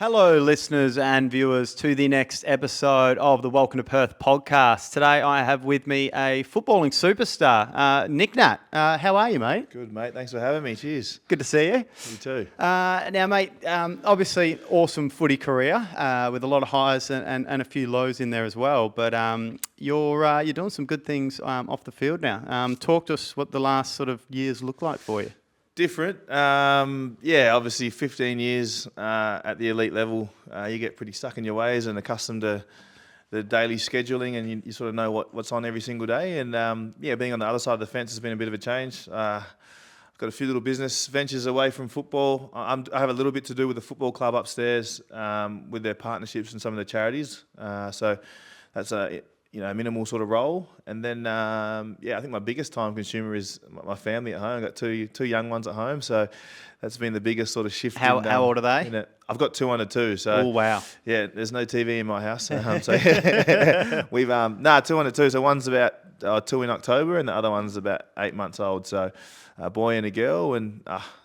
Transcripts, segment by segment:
Hello, listeners and viewers, to the next episode of the Welcome to Perth podcast. Today I have with me a footballing superstar, Nic Nat. How are you, mate? Good, mate. Thanks for having me. Cheers. Good to see you. You too. Now, mate, obviously awesome footy career with a lot of highs and a few lows in there as well. But you're doing some good things off the field now. Talk to us what the last sort of years look like for you. Different. Obviously 15 years at the elite level, you get pretty stuck in your ways and accustomed to the daily scheduling, and you sort of know what's on every single day. And being on the other side of the fence has been a bit of a change. I've got a few little business ventures away from football. I have a little bit to do with the football club upstairs with their partnerships and some of the charities. So that's a minimal sort of role. And then, I think my biggest time consumer is my family at home. I've got two young ones at home, so that's been the biggest sort of shift. How old are they? I've got 2 under 2. So oh wow, yeah, there's no TV in my house. We've 2 under 2. So one's about 2 in October, and the other one's about 8 months old. So a boy and a girl, and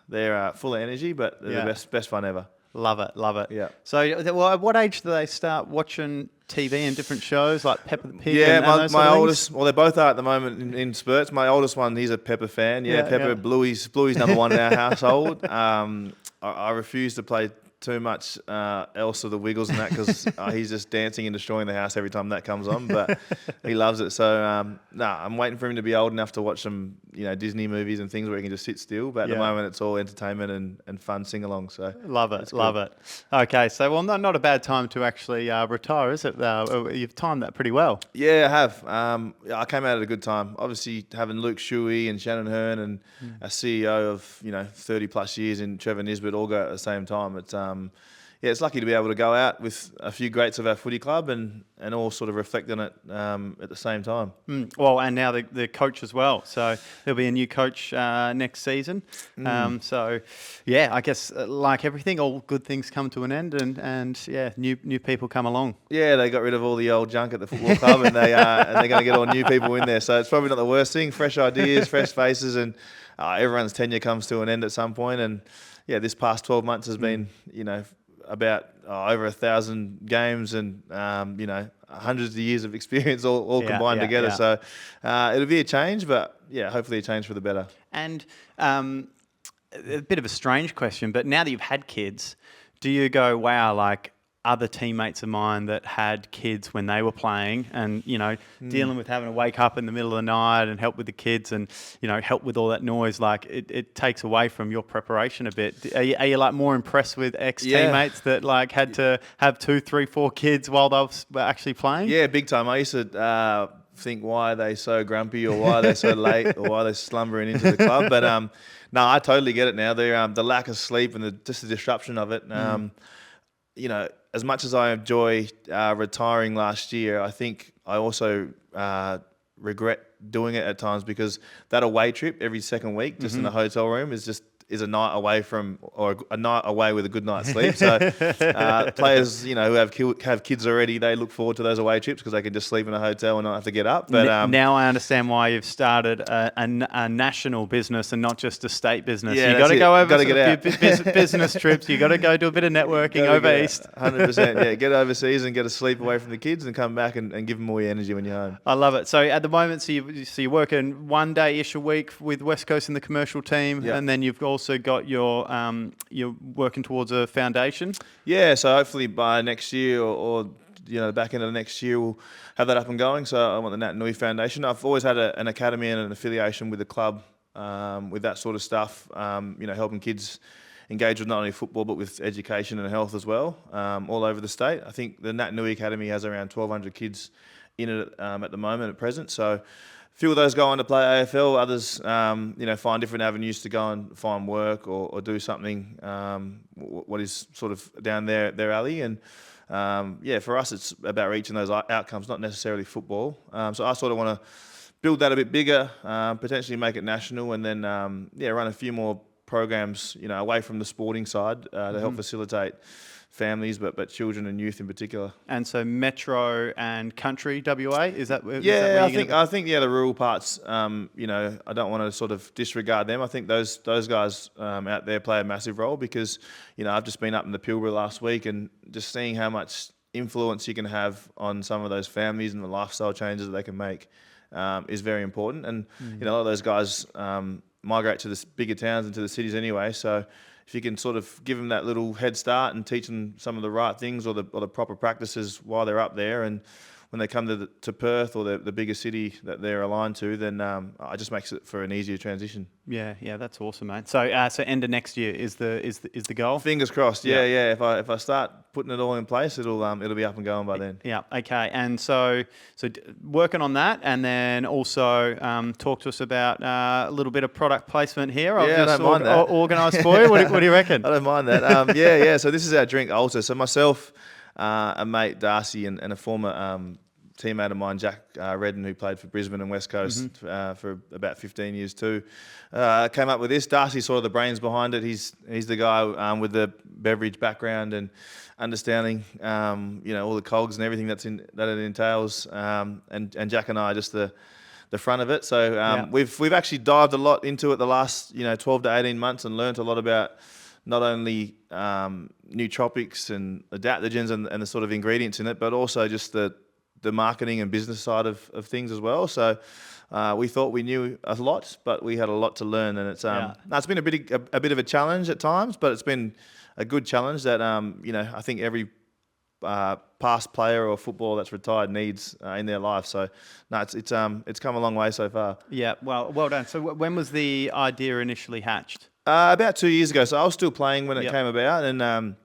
they're full of energy, but they're the best fun ever. Love it. Yeah. So, at what age do they start watching TV and different shows like Peppa the Pig? Yeah, and those my sort of oldest. things? Well, they both are at the moment in spurts. My oldest one, he's a Peppa fan. Peppa. Bluey's number one in our household. I refuse to play too much else of the Wiggles and that because he's just dancing and destroying the house every time that comes on. But he loves it. So I'm waiting for him to be old enough to watch some Disney movies and things where he can just sit still. But at the moment, it's all entertainment and fun sing along. So love it. Okay, so not a bad time to actually retire, is it? You've timed that pretty well. Yeah, I have. I came out at a good time. Obviously, having Luke Shuey and Shannon Hearn and a CEO of 30 plus years in Trevor Nisbet all go at the same time. It's lucky to be able to go out with a few greats of our footy club and all sort of reflect on it at the same time. Well, and now the coach as well. So there'll be a new coach next season. I guess like everything, all good things come to an end, and new people come along. Yeah, they got rid of all the old junk at the football club, and they're going to get all new people in there. So it's probably not the worst thing. Fresh ideas, fresh faces, and everyone's tenure comes to an end at some point. And this past 12 months has been about over 1,000 games and hundreds of years of experience all combined together. So it'll be a change, but hopefully a change for the better. And a bit of a strange question, but now that you've had kids, do you go, wow, like other teammates of mine that had kids when they were playing and, dealing with having to wake up in the middle of the night and help with the kids and, help with all that noise, like it takes away from your preparation a bit. Are you like more impressed with ex-teammates that like had to have 2, 3, 4 kids while they were actually playing? Yeah, big time. I used to think why are they so grumpy or why they're so late or why they're slumbering into the club. But no, I totally get it now. The lack of sleep and just the disruption of it. As much as I enjoy retiring last year, I think I also regret doing it at times because that away trip every second week, just in the hotel room, is a night away from, or a night away with a good night's sleep. So players, who have kids already, they look forward to those away trips because they can just sleep in a hotel and not have to get up. But now I understand why you've started a national business and not just a state business. Yeah, you got to go over a few business trips. You got to go do a bit of networking over east. 100%. Yeah, get overseas and get a sleep away from the kids and come back and give them all your energy when you're home. I love it. So at the moment, you're working 1 day-ish a week with West Coast in the commercial team, and then you've also got you're working towards a foundation. Yeah, so hopefully by next year or the back end of the next year we'll have that up and going. So I want the Nic Naitanui Foundation. I've always had an academy and an affiliation with the club with that sort of stuff. Helping kids engage with not only football but with education and health as well, all over the state. I think the Nic Naitanui Academy has around 1,200 kids in it at the moment at present. So a few of those go on to play AFL. Others, find different avenues to go and find work or do something what is sort of down their alley. And for us, it's about reaching those outcomes, not necessarily football. So I sort of want to build that a bit bigger, potentially make it national, and then run a few more programs, away from the sporting side to help facilitate families, but children and youth in particular. And so metro and country WA, is that Yeah, I think the rural parts, you know, I don't want to sort of disregard them. I think those guys out there play a massive role because, you know, I've just been up in the Pilbara last week and just seeing how much influence you can have on some of those families and the lifestyle changes that they can make is very important. And, you know, a lot of those guys migrate to the bigger towns and to the cities anyway. So if you can sort of give them that little head start and teach them some of the right things or the proper practices while they're up there, and when they come to Perth or the bigger city that they're aligned to, then it just makes it for an easier transition. Yeah, that's awesome, mate. So so end of next year is the goal. Fingers crossed. Yeah. If I start putting it all in place, it'll be up and going by then. Yeah. Okay. And so working on that, and then also talk to us about a little bit of product placement here. I don't mind that. Organised for you. What do you reckon? I don't mind that. Yeah. So this is our drink ALTR. So myself, a mate Darcy, and a former teammate of mine, Redden, who played for Brisbane and West Coast for about 15 years too, came up with this. Darcy's sort of the brains behind it. He's the guy with the beverage background and understanding, you know, all the cogs and everything that it entails. And Jack and I are just the front of it. So we've actually dived a lot into it the last 12 to 18 months and learnt a lot about not only nootropics and adaptogens and the sort of ingredients in it, but also just the marketing and business side of things as well. So we thought we knew a lot, but we had a lot to learn, and it's been a bit of a challenge at times, but it's been a good challenge that I think every past player or footballer that's retired needs in their life. So no, it's come a long way so far. Yeah, well done. So when was the idea initially hatched? About 2 years ago. So I was still playing when it came about, and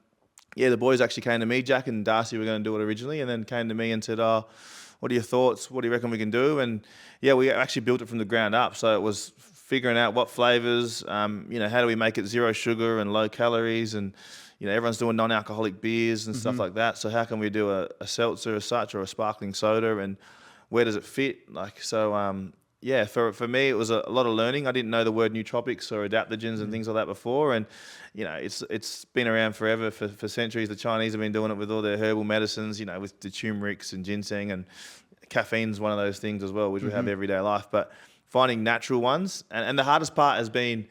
the boys actually came to me. Jack and Darcy were going to do it originally, and then came to me and said, "Oh, what are your thoughts? What do you reckon we can do?" And we actually built it from the ground up. So it was figuring out what flavors, how do we make it zero sugar and low calories, and everyone's doing non-alcoholic beers and stuff like that. So how can we do a seltzer as such, or a sparkling soda, and where does it fit? For me, it was a lot of learning. I didn't know the word nootropics or adaptogens and things like that before, and it's been around forever, for centuries. The Chinese have been doing it with all their herbal medicines, with the turmerics and ginseng, and caffeine's one of those things as well, which we have everyday life. But finding natural ones, and the hardest part has been,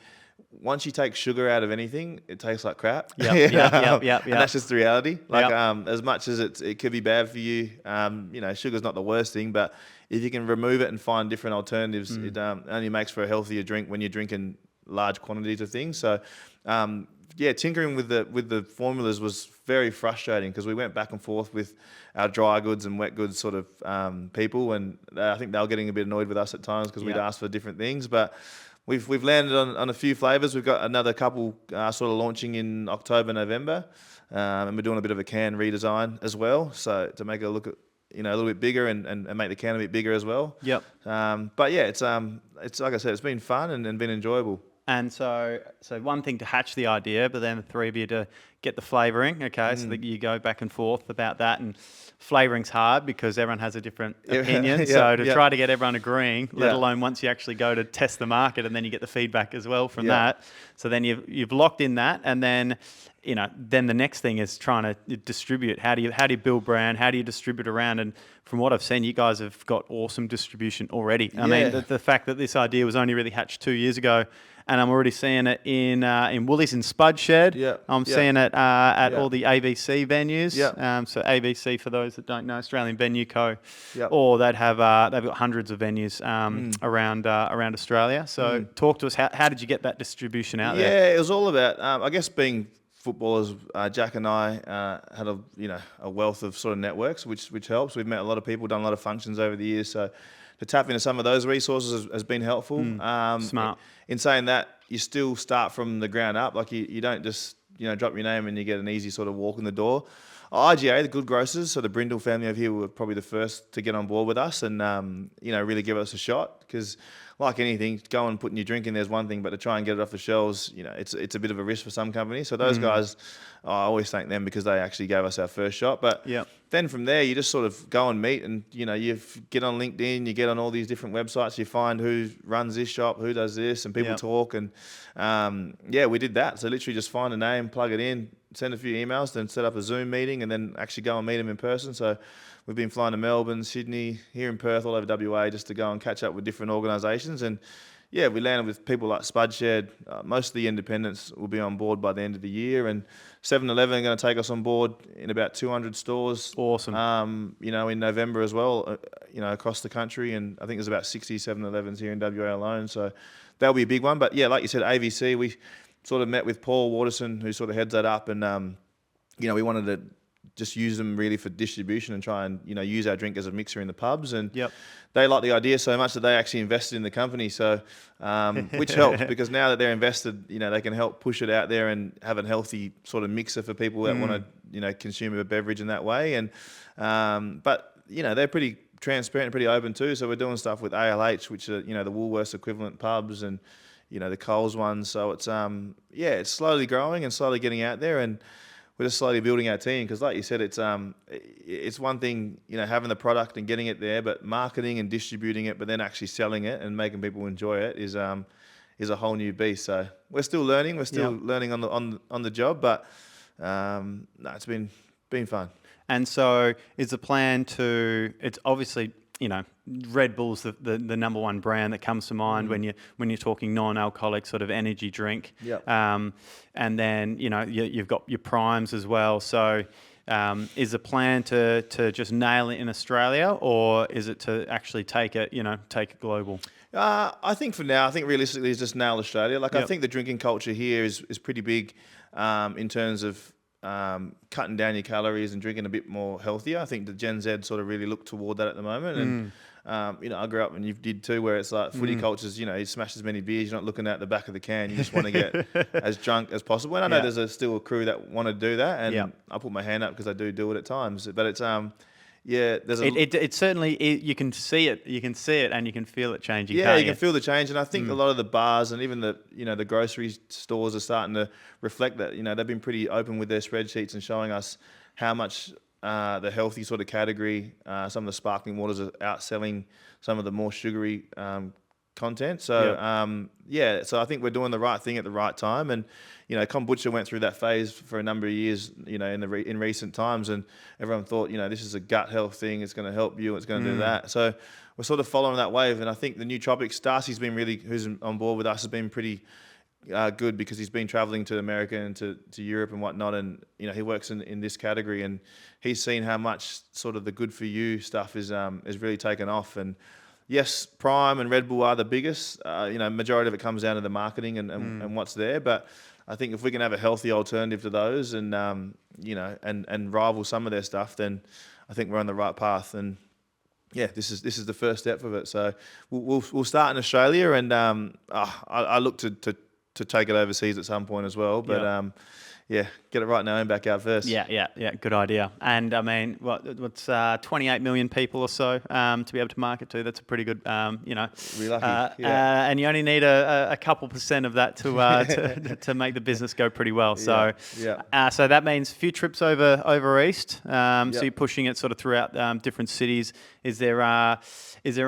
once you take sugar out of anything, it tastes like crap. Yep. And that's just the reality. As much as it could be bad for you, sugar's not the worst thing, but if you can remove it and find different alternatives, it only makes for a healthier drink when you're drinking large quantities of things. So, tinkering with the formulas was very frustrating, because we went back and forth with our dry goods and wet goods sort of people, and I think they were getting a bit annoyed with us at times because we'd ask for different things. But we've landed on a few flavours. We've got another couple sort of launching in October, November, and we're doing a bit of a can redesign as well, so to make it look a little bit bigger and make the can a bit bigger as well. Yep. It's like I said, it's been fun and been enjoyable. And so one thing to hatch the idea, but then the three of you to get the flavouring, okay? So that you go back and forth about that, and flavouring's hard because everyone has a different opinion. So to try to get everyone agreeing, let alone once you actually go to test the market, and then you get the feedback as well from that. So then you've locked in that, and then then the next thing is trying to distribute. How do you build brand? How do you distribute around? And from what I've seen, you guys have got awesome distribution already. I mean, the fact that this idea was only really hatched 2 years ago, and I'm already seeing it in Woolies in Spud Shed. I'm seeing it at all the ABC venues. So ABC, for those that don't know, Australian Venue Co. Or they've got hundreds of venues around Australia. So talk to us. How did you get that distribution out there? Yeah, it was all about I guess being footballers. Jack and I had a wealth of sort of networks, which helps. We've met a lot of people, done a lot of functions over the years. So to tap into some of those resources has been helpful. Smart. In saying that, you still start from the ground up. Like you don't just drop your name and you get an easy sort of walk in the door. IGA, the Good Grocers, so the Brindle family over here were probably the first to get on board with us and really give us a shot, because like anything, going and putting your drink in there's one thing, but to try and get it off the shelves, it's a bit of a risk for some companies. So those guys, I always thank them because they actually gave us our first shot. But then from there, you just sort of go and meet, and you get on LinkedIn, you get on all these different websites, you find who runs this shop, who does this, and people talk. And we did that. So literally just find a name, plug it in, send a few emails, then set up a Zoom meeting, and then actually go and meet them in person. So we've been flying to Melbourne, Sydney, here in Perth, all over WA, just to go and catch up with different organisations. And yeah, we landed with people like Spudshed. Most of the independents will be on board by the end of the year, and 7-Eleven are going to take us on board in about 200 stores. Awesome. In November as well, across the country, and I think there's about 60 7-Elevens here in WA alone. So that'll be a big one. But yeah, like you said, AVC, we sort of met with Paul Waterson, who sort of heads that up, and we wanted to just use them really for distribution and try and use our drink as a mixer in the pubs. And they like the idea so much that they actually invested in the company. So which helps, because now that they're invested, they can help push it out there and have a healthy sort of mixer for people that want to consume a beverage in that way. And but they're pretty transparent and pretty open too. So we're doing stuff with ALH, which are the Woolworths equivalent pubs, and the Coles ones. So it's it's slowly growing and slowly getting out there, and we're just slowly building our team, because like you said, it's one thing, having the product and getting it there, but marketing and distributing it, but then actually selling it and making people enjoy it is a whole new beast. So we're still learning. We're still learning on the job, but it's been fun. And so is the plan to? It's obviously Red Bull's the number one brand that comes to mind when you're talking non-alcoholic sort of energy drink. Yep. And then you've got your primes as well. So is the plan to just nail it in Australia, or is it to actually take it global? I think for now, realistically it's just nail Australia. I think the drinking culture here is pretty big in terms of cutting down your calories and drinking a bit more healthier. I think the Gen Z sort of really look toward that at the moment. And I grew up, and you did too, where it's like footy cultures, you smash as many beers, you're not looking at the back of the can, you just want to get as drunk as possible. And I know there's still a crew that want to do that, and I put my hand up because I do it at times. But it's it certainly, you can see it, and you can feel it changing. Yeah, you can feel the change, and I think a lot of the bars and even the grocery stores are starting to reflect that. They've been pretty open with their spreadsheets and showing us how much the healthy sort of category, some of the sparkling waters are outselling some of the more sugary content. So so I think we're doing the right thing at the right time. And kombucha went through that phase for a number of years, in recent times, and everyone thought, this is a gut health thing, it's going to help you, it's going to do that. So we're sort of following that wave, and I think the new tropics, Darcy's been who's on board with us, has been pretty good, because he's been traveling to America and to Europe and whatnot, and he works in this category, and he's seen how much sort of the good for you stuff is really taken off. And yes, Prime and Red Bull are the biggest. Majority of it comes down to the marketing and what's there. But I think if we can have a healthy alternative to those, and and rival some of their stuff, then I think we're on the right path. And yeah, this is the first step of it. So we'll start in Australia, and I look to take it overseas at some point as well. But get it right now and back out first. Yeah, good idea. And I mean, what's 28 million people or so to be able to market to? That's a pretty good, Really lucky. and you only need a couple % of that to make the business go pretty well. So, so that means a few trips over east. So you're pushing it sort of throughout different cities. Is there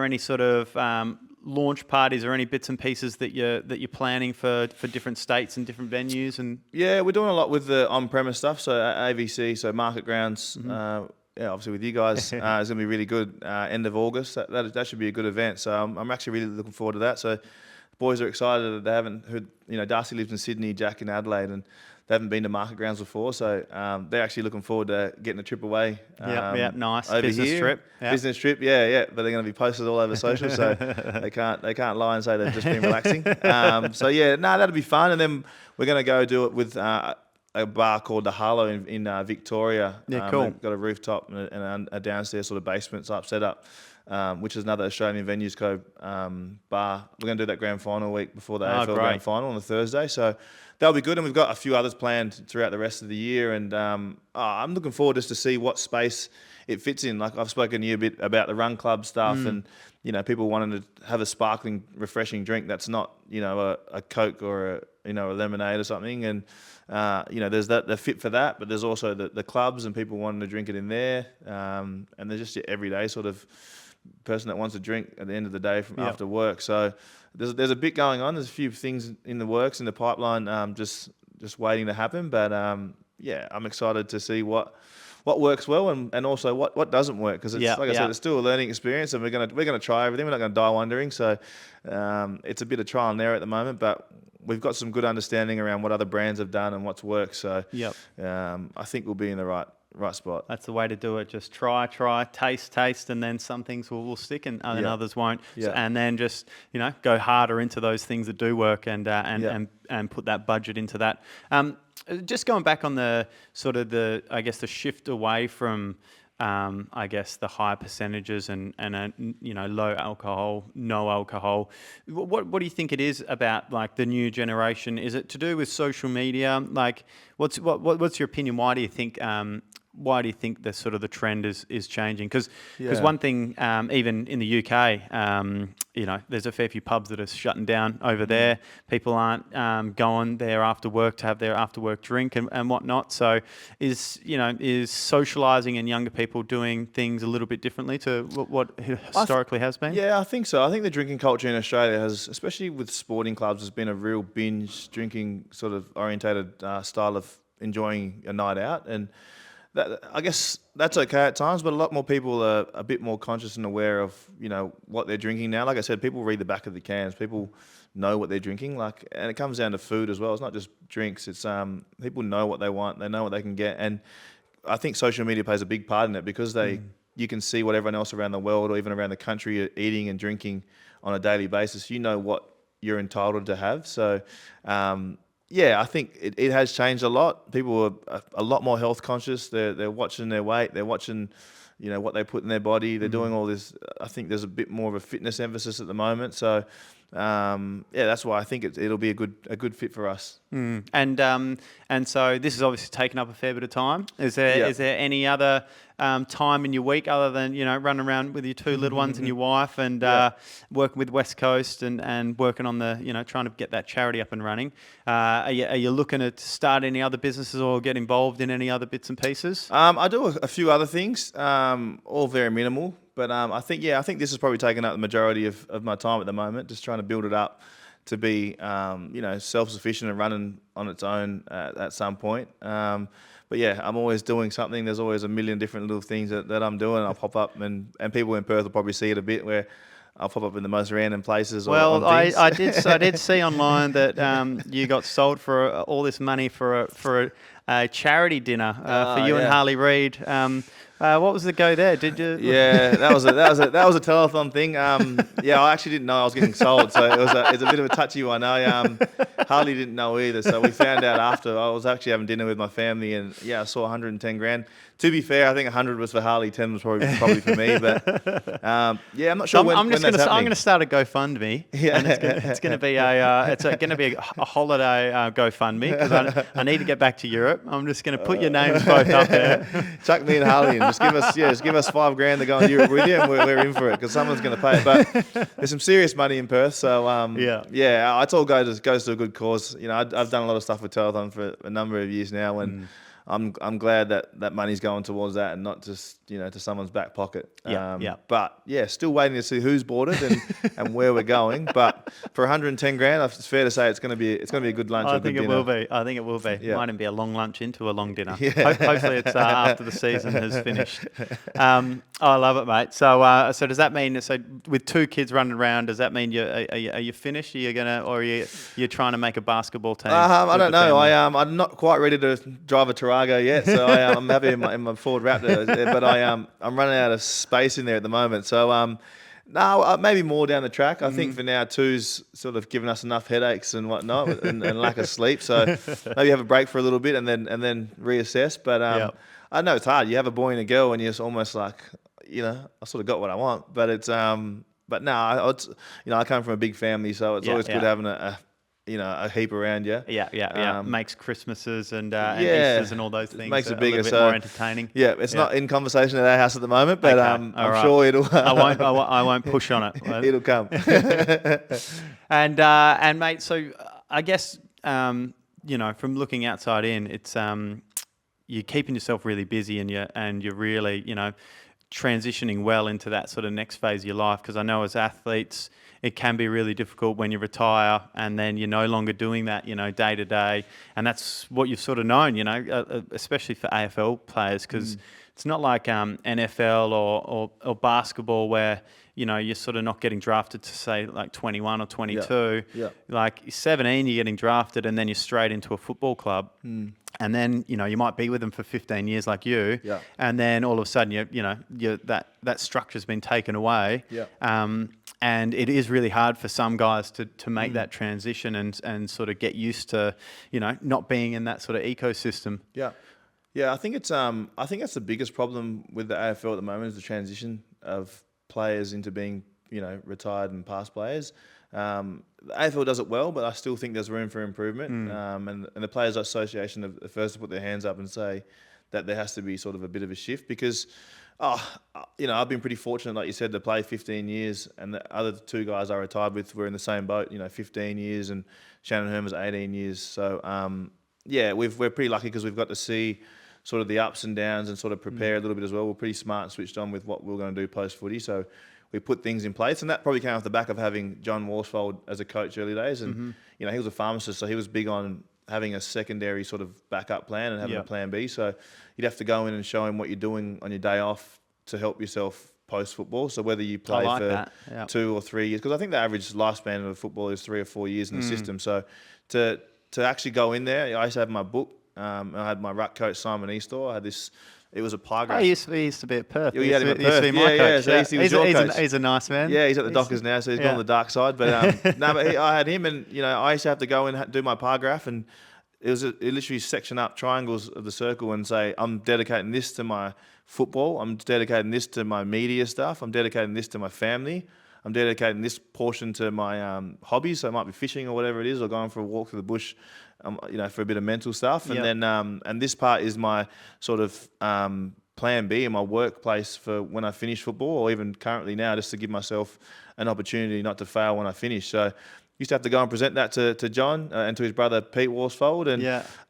any sort of launch parties or any bits and pieces that you're planning for different states and different venues? And we're doing a lot with the on-premise stuff, so AVC, so Market Grounds, obviously with you guys, is going to be really good. End of August, that should be a good event. So I'm actually really looking forward to that. So the boys are excited that they haven't heard. Darcy lives in Sydney, Jack in Adelaide, and they haven't been to Market Grounds before, so they're actually looking forward to getting a trip away. Nice over business here. trip. Business trip, but they're going to be posted all over social, so they can't lie and say they've just been relaxing. That'll be fun, and then we're going to go do it with a bar called the Harlow in Victoria. Cool. They've got a rooftop and a downstairs sort of basement type setup. Which is another Australian Venues Co. bar. We're going to do that grand final week before the AFL grand final on the Thursday. So that'll be good. And we've got a few others planned throughout the rest of the year. And I'm looking forward just to see what space it fits in. Like I've spoken to you a bit about the run club stuff and, people wanting to have a sparkling, refreshing drink that's not, a Coke or a lemonade or something. And, there's the fit for that, but there's also the clubs and people wanting to drink it in there. And there's just your everyday sort of person that wants a drink at the end of the day from after work. So there's a bit going on. There's a few things in the works, in the pipeline, just waiting to happen. But I'm excited to see what works well and also what doesn't work, because it's like I said, it's still a learning experience, and we're gonna try everything. We're not gonna die wondering. So it's a bit of trial and error at the moment, but we've got some good understanding around what other brands have done and what's worked. So I think we'll be in the right spot. That's the way to do it. Just try, taste, and then some things will stick and others won't. Yeah. So, and then just, go harder into those things that do work and put that budget into that. Just going back on the sort of the shift away from, the high percentages and low alcohol, no alcohol. What do you think it is about like the new generation? Is it to do with social media? Like, what's your opinion? Why do you think the sort of the trend is changing? Because one thing, even in the UK, there's a fair few pubs that are shutting down over there. People aren't going there after work to have their after work drink and whatnot. So is socialising and younger people doing things a little bit differently to what historically has been? Yeah, I think so. I think the drinking culture in Australia has, especially with sporting clubs, has been a real binge drinking sort of orientated style of enjoying a night out. And I guess that's okay at times, but a lot more people are a bit more conscious and aware of, what they're drinking now. Like I said, people read the back of the cans. People know what they're drinking. And it comes down to food as well. It's not just drinks. It's people know what they want. They know what they can get. And I think social media plays a big part in it, because you can see what everyone else around the world or even around the country are eating and drinking on a daily basis. You know what you're entitled to have. So, I think it has changed a lot. People are a lot more health conscious. They're watching their weight. They're watching, what they put in their body. They're doing all this. I think there's a bit more of a fitness emphasis at the moment. So, that's why I think it'll be a good fit for us. And so this has obviously taken up a fair bit of time. Is there any other time in your week other than running around with your two little ones and your wife and working with West Coast and working on the trying to get that charity up and running? Are you looking to start any other businesses or get involved in any other bits and pieces? I do a few other things, all very minimal. But I think this has probably taken up the majority of my time at the moment, just trying to build it up to be self-sufficient and running on its own at some point. But I'm always doing something. There's always a million different little things that I'm doing. I'll pop up and people in Perth will probably see it a bit, where I'll pop up in the most random places. Well, I did see online that you got sold for all this money for a charity dinner for you and Harley Reid. What was the go there? Did you? Yeah, that was a telethon thing. I actually didn't know I was getting sold, so it's a bit of a touchy one. Harley didn't know either, so we found out after. I was actually having dinner with my family, and I saw 110 grand. To be fair, I think 100 was for Harley, 10 was probably for me. But I'm not sure when that's happening. I'm going to start a GoFundMe, and it's going to be a holiday GoFundMe, because I need to get back to Europe. I'm just going to put your names both up there. Chuck me and Harley in. Just give us $5,000 to go on Europe with you, and we're in for it, because someone's going to pay it. But there's some serious money in Perth, so it all goes to a good cause. I've done a lot of stuff with Telethon for a number of years now, and I'm glad that money's going towards that and not just to someone's back pocket. But still waiting to see who's bought it and where we're going. But for 110 grand, it's fair to say it's going to be a good lunch. I think it will be. Yeah. Might even be a long lunch into a long dinner. Hopefully it's after the season has finished. I love it, mate. So does that mean with two kids running around? Does that mean are you finished? Are you you're trying to make a basketball team? I don't know. I'm not quite ready to drive a Tarago yet, so I'm happy in my Ford Raptor, but I'm running out of space in there at the moment. So maybe more down the track. I think for now, two's sort of given us enough headaches and whatnot, and lack of sleep. So maybe have a break for a little bit and then reassess. But I know it's hard. You have a boy and a girl, and you're almost like, I sort of got what I want. But it's but no, I come from a big family, so it's always good having a heap around you. Makes Christmases and Easters and all those things. Makes it a bigger, little bit more entertaining. Yeah, it's not in conversation at our house at the moment, but I'm sure it'll. I won't push on it. It'll come. And mate, so I guess from looking outside in, it's you're keeping yourself really busy and you're really transitioning well into that sort of next phase of your life? Because I know as athletes, it can be really difficult when you retire and then you're no longer doing that, day to day. And that's what you've sort of known, especially for AFL players, because it's not like NFL or basketball where, you're sort of not getting drafted to say like 21 or 22. Yeah. Like 17, you're getting drafted and then you're straight into a football club. And then, you might be with them for 15 years like you. Yeah. And then all of a sudden, that structure's been taken away. Yeah. And it is really hard for some guys to make that transition and sort of get used to, not being in that sort of ecosystem. Yeah. Yeah, I think it's I think that's the biggest problem with the AFL at the moment is the transition of players into being, retired and past players. The AFL does it well, but I still think there's room for improvement. And the Players Association are the first to put their hands up and say that there has to be sort of a bit of a shift because, I've been pretty fortunate, like you said, to play 15 years, and the other two guys I retired with were in the same boat, 15 years, and Shannon Hearn was 18 years. So, we're pretty lucky because we've got to see sort of the ups and downs and sort of prepare a little bit as well. We're pretty smart and switched on with what we were going to do post-footy. So we put things in place, and that probably came off the back of having John Worsfold as a coach early days. And, he was a pharmacist, so he was big on having a secondary sort of backup plan and having a plan B. So you'd have to go in and show him what you're doing on your day off to help yourself post-football. So whether you play for 2 or 3 years, because I think the average lifespan of a football is 3 or 4 years in the system. So to actually go in there, I used to have my book. I had my ruck coach, Simon Eastor. I had this, it was a pie graph. He used to be at Perth. He used to be my coach. So he's a nice man. Yeah, he's at the Dockers now, so he's gone on the dark side. But I had him, and I used to have to go and do my pie graph, and it literally section up triangles of the circle and say, I'm dedicating this to my football, I'm dedicating this to my media stuff, I'm dedicating this to my family, I'm dedicating this portion to my hobbies, so it might be fishing or whatever it is, or going for a walk through the bush, for a bit of mental stuff. And then and this part is my sort of plan B in my workplace for when I finish football, or even currently now, just to give myself an opportunity not to fail when I finish. So used to have to go and present that to John and to his brother Pete Worsfold, and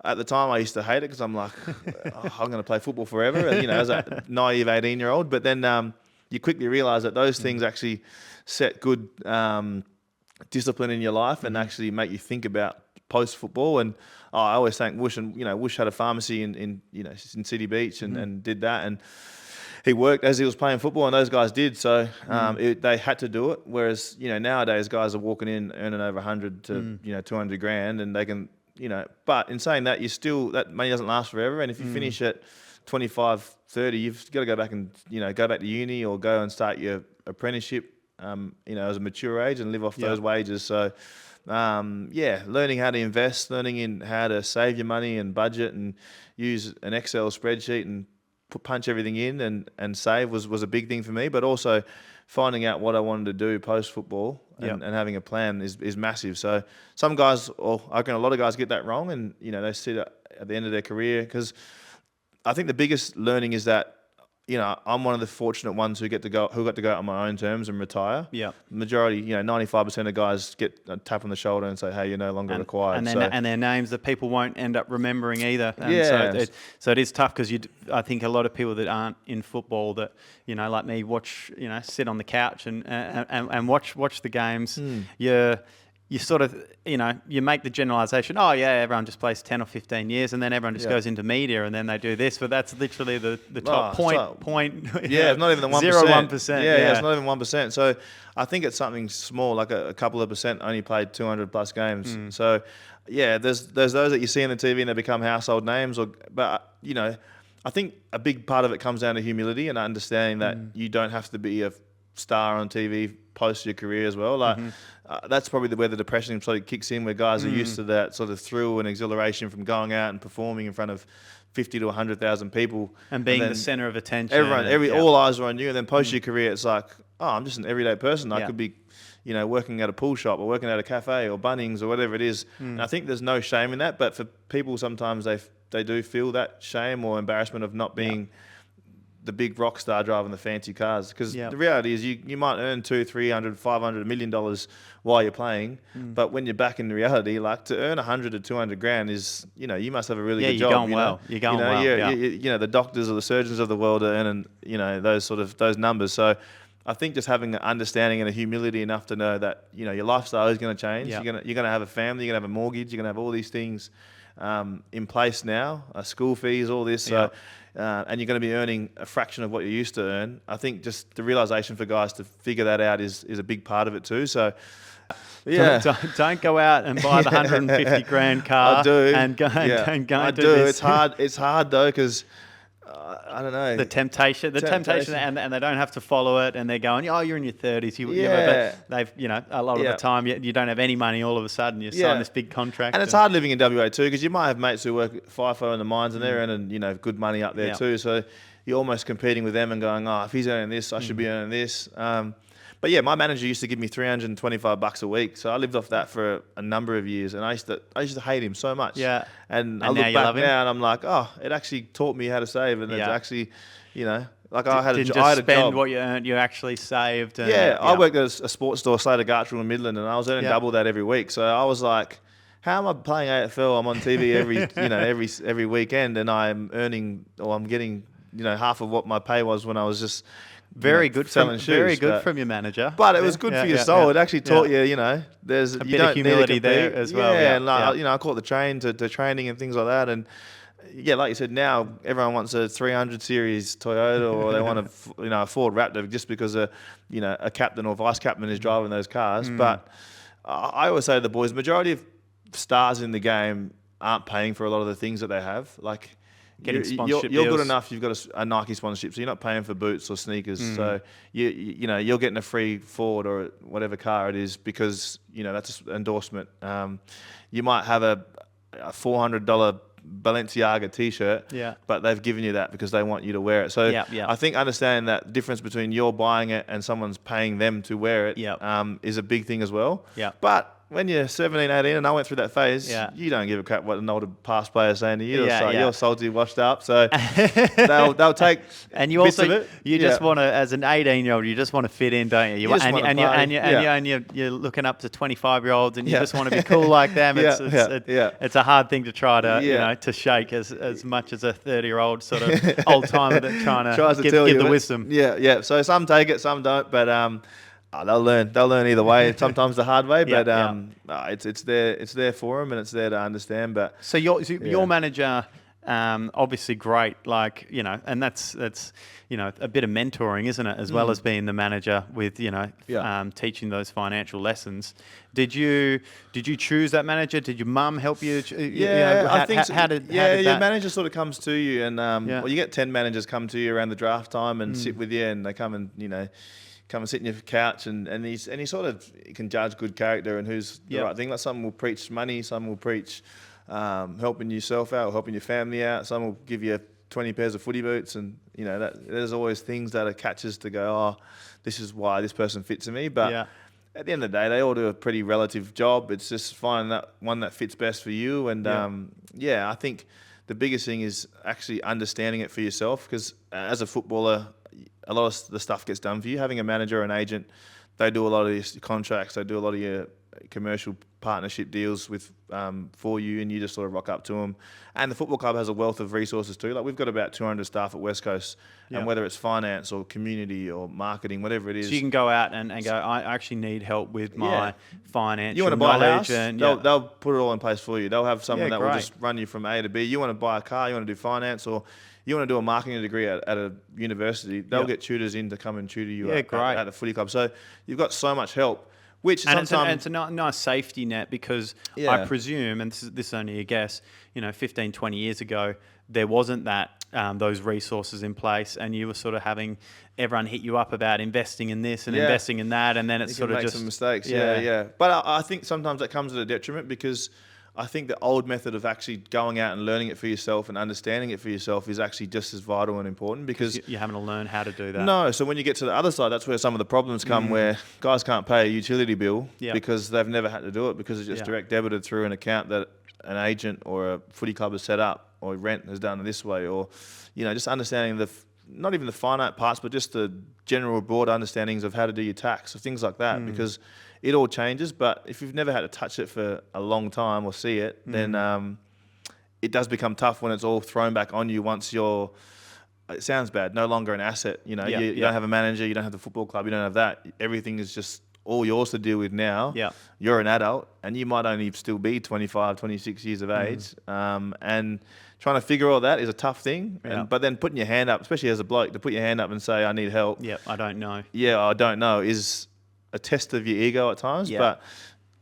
at the time I used to hate it because I'm like, I'm going to play football forever, and, as a naive 18-year-old. But then you quickly realise that those things actually set good discipline in your life and actually make you think about post-football. And I always thank Woosh, and Woosh had a pharmacy in City Beach and did that, and he worked as he was playing football, and those guys did. So they had to do it. Whereas nowadays guys are walking in earning over 100 to 200 grand, and they can But in saying that, that money doesn't last forever, and if you finish at 25, 30, you've got to go back and go back to uni or go and start your apprenticeship as a mature age and live off those wages. So learning how to invest, learning in how to save your money and budget and use an Excel spreadsheet and punch everything in and save was a big thing for me. But also finding out what I wanted to do post-football and having a plan is massive. So some guys, or I reckon a lot of guys, get that wrong, and they sit at the end of their career, because I think the biggest learning is that I'm one of the fortunate ones who got to go out on my own terms and retire. Yeah. Majority, 95% of guys get a tap on the shoulder and say, "Hey, you're no longer required." And their names that people won't end up remembering either. And so it is tough, because I think a lot of people that aren't in football that like me sit on the couch and watch the games. You sort of, you make the generalisation, everyone just plays 10 or 15 years, and then everyone just goes into media, and then they do this. But that's literally the top point. Yeah, it's not even the 1%. 0.1%. Yeah, it's not even 1%. So I think it's something small, like a couple of percent only played 200 plus games. So there's those that you see on the TV and they become household names. But I think a big part of it comes down to humility and understanding that you don't have to be a star on TV post your career as well. That's probably where the depression sort of kicks in, where guys are used to that sort of thrill and exhilaration from going out and performing in front of 50 to 100,000 people and being the center of attention. All eyes are on you, and then post your career, it's like, I'm just an everyday person. I could be, working at a pool shop or working at a cafe or Bunnings or whatever it is. And I think there's no shame in that, but for people sometimes they do feel that shame or embarrassment of not being the big rock star driving the fancy cars. Because Yep. the reality is you might earn $200, $300, $500, $1 million while you're playing. But when you're back in reality, like to earn 100 to 200 grand is, you know, you must have a really good you're job. going you well. know? You're going you know, well. yeah, Yeah. you know, the doctors or the surgeons of the world are earning, you know, those numbers. So I think just having an understanding and a humility enough to know that, you know, your lifestyle is going to change. Yep. You're gonna have a family. You're gonna have a mortgage. You're gonna have all these things in place now, school fees, all this. So, and you're going to be earning a fraction of what you used to earn. I think just the realization for guys to figure that out is a big part of it too. So, yeah, Don't go out and buy the 150 grand car. I do. And go Yeah. and go I and do do. this. It's hard. It's hard though because I don't know. The temptation, and they don't have to follow it, and they're going, oh, you're in your 30s. But they've, you know, a lot of the time you don't have any money. All of a sudden, you sign this big contract. And it's hard living in WA too, because you might have mates who work FIFO in the mines, and they're earning, you know, good money up there too. So you're almost competing with them and going, oh, if he's earning this, I should be earning this. But yeah, my manager used to give me $325 a week, so I lived off that for a number of years, and I used to hate him so much. Yeah. And I look back now, and I'm like, oh, it actually taught me how to save, and it's actually, you know, like I had a job. What you earned, you actually saved. And, I worked at a sports store, Slater Gartrell in Midland, and I was earning double that every week. So I was like, how am I playing AFL? I'm on TV every weekend, and I'm earning, or I'm getting, you know, half of what my pay was when I was just very good selling shoes. Very good from your manager. But it was good for your soul. It actually taught you, you know, there's a bit of humility there as well. Yeah, and you know, I caught the train to training and things like that, and yeah, like you said, now everyone wants a 300 series Toyota, or they want a Ford Raptor just because a captain or vice captain is driving those cars. But I always say to the boys, majority of stars in the game aren't paying for a lot of the things that they have. Like, getting sponsorship you're deals. good enough. You've got a Nike sponsorship, so you're not paying for boots or sneakers. So you know you're getting a free Ford or whatever car it is because you know that's an endorsement. You might have a $400 Balenciaga T-shirt, but they've given you that because they want you to wear it. So I think understanding that difference between you're buying it and someone's paying them to wear it is a big thing as well. But when you're 17, 18, and I went through that phase, you don't give a crap what an older past player's saying to you. You're salty, washed up. So they'll take and you bits also of it. You just want to, as an 18-year-old, you just want to fit in, don't you? You're looking up to 25-year-olds, and you just want to be cool like them. It's a hard thing to try to you know to shake as much as a 30-year-old sort of old timer that trying to give the wisdom. So some take it, some don't, but. They'll learn either way. Sometimes the hard way, but it's there for them, and it's there to understand. But so your manager, obviously great, like you know, and that's you know a bit of mentoring, isn't it, as well as being the manager with you know teaching those financial lessons. Did you choose that manager? Did your mum help you? I think so. How did your manager sort of comes to you, and well, you get 10 managers come to you around the draft time and sit with you, and they come and sit in your couch, and he sort of can judge good character and who's the right thing. Like some will preach money, some will preach helping yourself out or helping your family out. Some will give you 20 pairs of footy boots, and you know that there's always things that are catches to go, oh, this is why this person fits me. But at the end of the day, they all do a pretty relative job. It's just finding that one that fits best for you. And I think the biggest thing is actually understanding it for yourself, because as a footballer, a lot of the stuff gets done for you. Having a manager or an agent, they do a lot of your contracts, they do a lot of your commercial partnership deals with for you, and you just sort of rock up to them. And the football club has a wealth of resources too. Like we've got about 200 staff at West Coast, and whether it's finance or community or marketing, whatever it is. So you can go out and go, I actually need help with my financial You want to buy a house? And, they'll put it all in place for you. They'll have someone that will just run you from A to B. You want to buy a car, you want to do finance, or you want to do a marketing degree at a university, they'll get tutors in to come and tutor you at the footy club. So you've got so much help. Which and it's a nice safety net, because I presume, and this is only a guess, 15, 20 years ago, there wasn't that those resources in place, and you were sort of having everyone hit you up about investing in this and investing in that, and then it's sort of just some mistakes. But I think sometimes that comes at a detriment, because I think the old method of actually going out and learning it for yourself and understanding it for yourself is actually just as vital and important, because you're having to learn how to do that. No, so when you get to the other side, that's where some of the problems come, where guys can't pay a utility bill because they've never had to do it, because it's just direct debited through an account that an agent or a footy club has set up, or rent has done it this way, or just understanding not even the finite parts, but just the general broad understandings of how to do your tax or things like that, because it all changes. But if you've never had to touch it for a long time or see it, then it does become tough when it's all thrown back on you once you're, it sounds bad, no longer an asset. You know, you don't have a manager, you don't have the football club, you don't have that. Everything is just all yours to deal with now. Yeah. You're an adult and you might only still be 25, 26 years of age. And trying to figure all that is a tough thing. Yeah. But then putting your hand up, especially as a bloke, to put your hand up and say, I need help. Yeah, I don't know. Yeah, I don't know, is a test of your ego at times. Yeah. But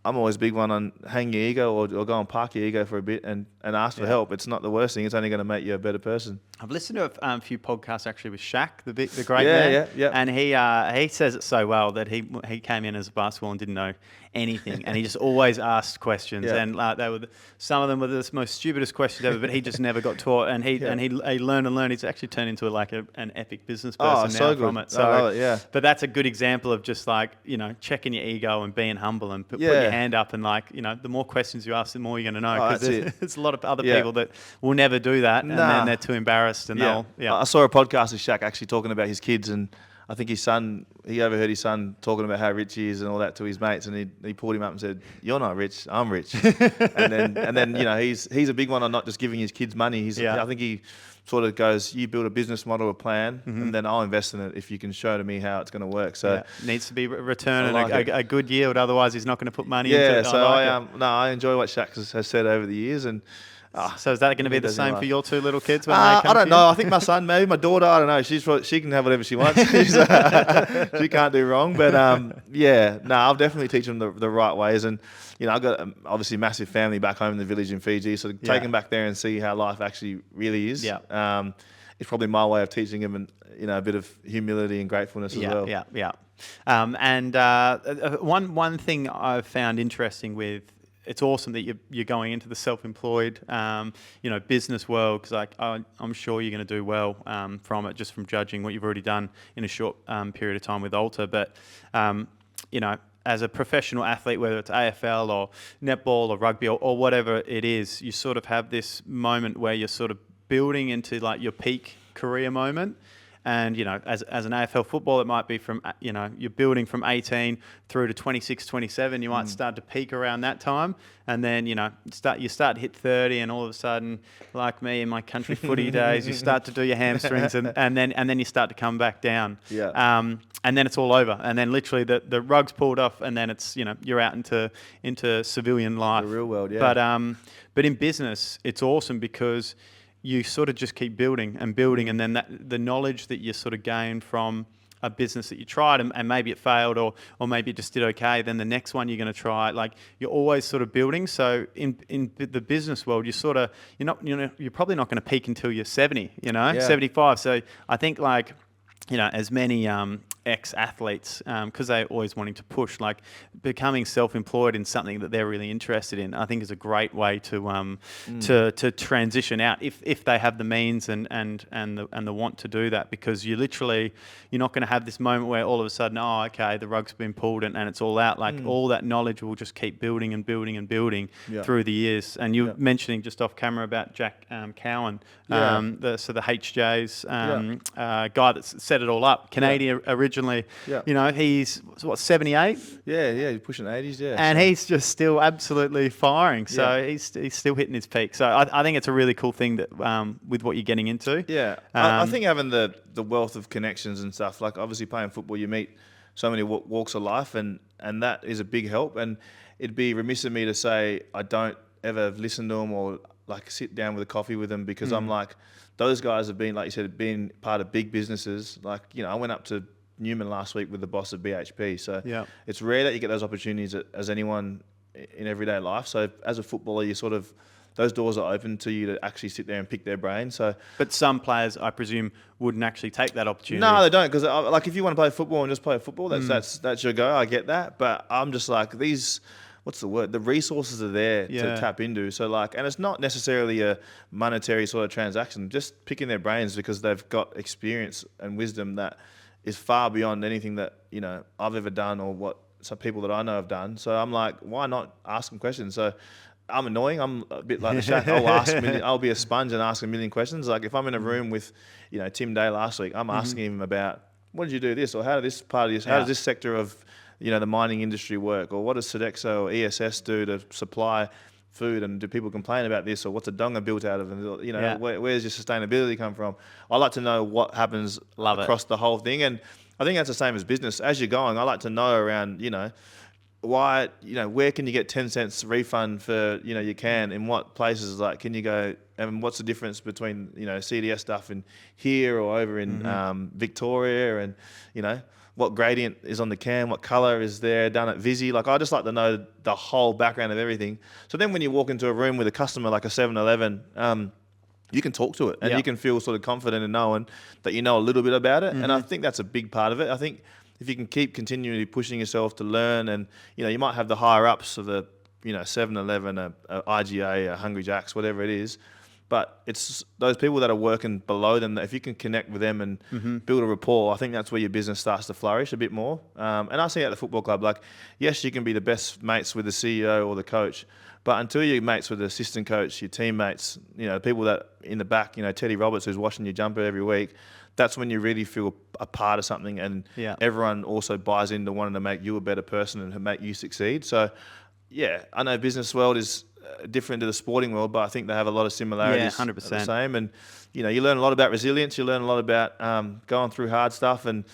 I'm always a big one on hang your ego or go and park your ego for a bit and ask for help. It's not the worst thing. It's only going to make you a better person. I've listened to a few podcasts actually with Shaq, the great man. Yeah. And he says it so well that he came in as a basketball and didn't know anything, and he just always asked questions, and they were some of them were the most stupidest questions ever, but he just never got taught, and he learned and learned. He's actually turned into an epic business person now from it. So, I love it, yeah. But that's a good example of just like, you know, checking your ego and being humble and put your hand up, and like, you know, the more questions you ask, the more you're going to know, because there's a lot of other people that will never do that, and then they're too embarrassed, and I saw a podcast with Shaq actually talking about his kids, and I think his son, he overheard his son talking about how rich he is and all that to his mates, and he pulled him up and said, "You're not rich, I'm rich." and then you know, he's a big one on not just giving his kids money. I think he sort of goes, "You build a business model, a plan, and then I'll invest in it if you can show to me how it's going to work." So needs to be return and a good yield, otherwise he's not going to put money into it. So I enjoy what Shaq has said over the years, and. So is that going to be the same for your two little kids when they come? I don't know. I think my son, maybe my daughter. I don't know. She can have whatever she wants. She can't do wrong. But I'll definitely teach them the right ways. And you know, I've got obviously a massive family back home in the village in Fiji. So take them back there and see how life actually really is. Yeah. It's probably my way of teaching them, a bit of humility and gratefulness as well. Yeah. One thing I've found interesting with. It's awesome that you're going into the self-employed, business world, because I'm sure you're going to do well from it, just from judging what you've already done in a short period of time with ALTR. But, as a professional athlete, whether it's AFL or netball or rugby or whatever it is, you sort of have this moment where you're sort of building into like your peak career moment. And, as an AFL footballer, it might be from, you're building from 18 through to 26, 27. You might start to peak around that time. And then, you start to hit 30, and all of a sudden, like me in my country footy days, you start to do your hamstrings and then you start to come back down. Yeah. And then it's all over. And then literally the rug's pulled off, and then it's, you're out into civilian life. The real world, yeah. But in business, it's awesome because you sort of just keep building, and then the knowledge that you sort of gain from a business that you tried and maybe it failed or maybe it just did okay, then the next one you're going to try, like you're always sort of building. So in the business world, you're probably not going to peak until you're 70, 75. So I think like, as many ex-athletes, because they're always wanting to push, like becoming self-employed in something that they're really interested in, I think is a great way to transition out if they have the means and the want to do that, because you're not going to have this moment where all of a sudden, the rug's been pulled and it's all out. Like all that knowledge will just keep building and building and building through the years. And you were mentioning just off camera about Jack Cowan, the HJ's guy that set it all up, Canadian originally. He's 78. He's pushing 80s. And he's just still absolutely firing. So he's still hitting his peak. So I think it's a really cool thing that with what you're getting into. I think having the wealth of connections and stuff, like obviously playing football, you meet so many walks of life, and that is a big help. And it'd be remiss of me to say I don't ever listen to them or like sit down with a coffee with them, because I'm like, those guys have been, like you said, been part of big businesses. Like, I went up to Newman last week with the boss of BHP. So it's rare that you get those opportunities as anyone in everyday life. So as a footballer, you sort of, those doors are open to you to actually sit there and pick their brain. So, but some players, I presume, wouldn't actually take that opportunity. No, they don't, because like if you want to play football and just play football, that's your go. I get that, but I'm just like these. What's the word? The resources are there to tap into. So like, and it's not necessarily a monetary sort of transaction. Just picking their brains because they've got experience and wisdom that is far beyond anything that I've ever done or what some people that I know have done. So I'm like, why not ask them questions? So I'm annoying. I'm a bit like the Shaq. I'll be a sponge and ask a million questions. Like if I'm in a room with, Tim Day last week, I'm asking him about, what did you do this? Or how did this part of this, how does this sector of, the mining industry work? Or what does Sodexo or ESS do to supply food? And do people complain about this? Or what's a donga built out of? And, where's your sustainability come from? I like to know what happens across the whole thing. And I think that's the same as business. As you're going, I like to know around, why, where can you get 10 cents refund for, your can? In what places, like, can you go, and what's the difference between, CDS stuff in here or over in Victoria, and, what gradient is on the can, what colour is there done at Visi. Like, I just like to know the whole background of everything. So then when you walk into a room with a customer like a 7-Eleven, you can talk to it and you can feel sort of confident in knowing that you know a little bit about it. And I think that's a big part of it. I think if you can keep continually pushing yourself to learn, and, you might have the higher ups of the, 7-Eleven, a IGA, a Hungry Jack's, whatever it is. But it's those people that are working below them that if you can connect with them and build a rapport, I think that's where your business starts to flourish a bit more. And I see at the football club, like, yes, you can be the best mates with the CEO or the coach, but until you're mates with the assistant coach, your teammates, people that in the back, Teddy Roberts, who's washing your jumper every week, that's when you really feel a part of something, and everyone also buys into wanting to make you a better person and make you succeed. So, yeah, I know business world is different to the sporting world, but I think they have a lot of similarities. Yeah, 100%. The same. And, you learn a lot about resilience. You learn a lot about going through hard stuff, and,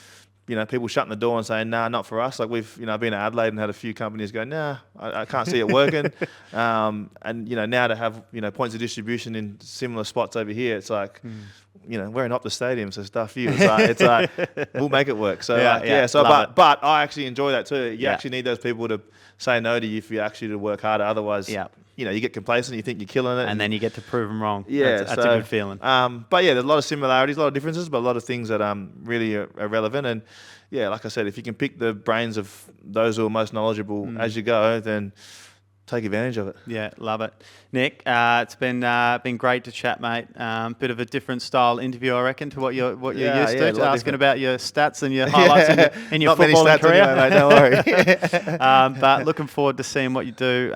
people shutting the door and saying, nah, not for us. Like we've, been at Adelaide and had a few companies go, nah, I can't see it working. And, now to have, points of distribution in similar spots over here, it's like, we're in Optus Stadium, so stuff you. It's like we'll make it work. So, but I actually enjoy that too. You actually need those people to say no to you if you actually to work harder. Otherwise, you get complacent, you think you're killing it. And then you get to prove them wrong. Yeah. That's a good feeling. But yeah, there's a lot of similarities, a lot of differences, but a lot of things that really are relevant. And yeah, like I said, if you can pick the brains of those who are most knowledgeable as you go, then take advantage of it. Yeah, love it. Nic, it's been great to chat, mate. Bit of a different style interview, I reckon, to what you're used to. Asking about your stats and your highlights in your footballing career. Anyway, mate, don't worry. But looking forward to seeing what you do,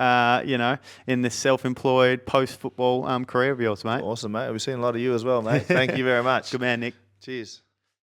in this self-employed post-football career of yours, mate. Awesome, mate. We've seen a lot of you as well, mate. Thank you very much. Good man, Nic. Cheers.